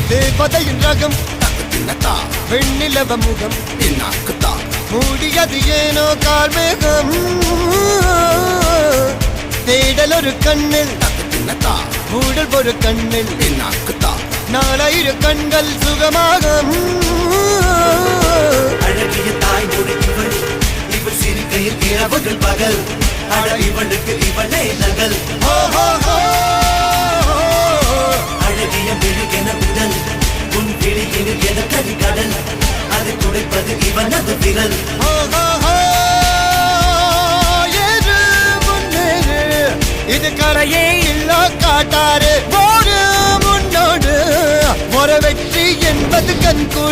தேவதையின் ரகம் வெண்ணிலவ முகம் மூடியது ஏனோ கார்மேகம் தேடல் ஒரு கண்ணில் மூடல் ஒரு கண்ணில் 4000 கண்கள் சுகமாக அழகிய தாய் முடித்தவள் இவள் சிரிக்கையில் இரவுகள் பகல் அட இவளுக்கு இவளே நகல் அழகிய மெழுகென உடல் உன் விழியில் என கரிகடல் அதை துடைப்பது இவனது விரல் இது கரையே இல்ல காட்டாரு முன்னோடு ஒரு வெற்றி என்பது கண்கூ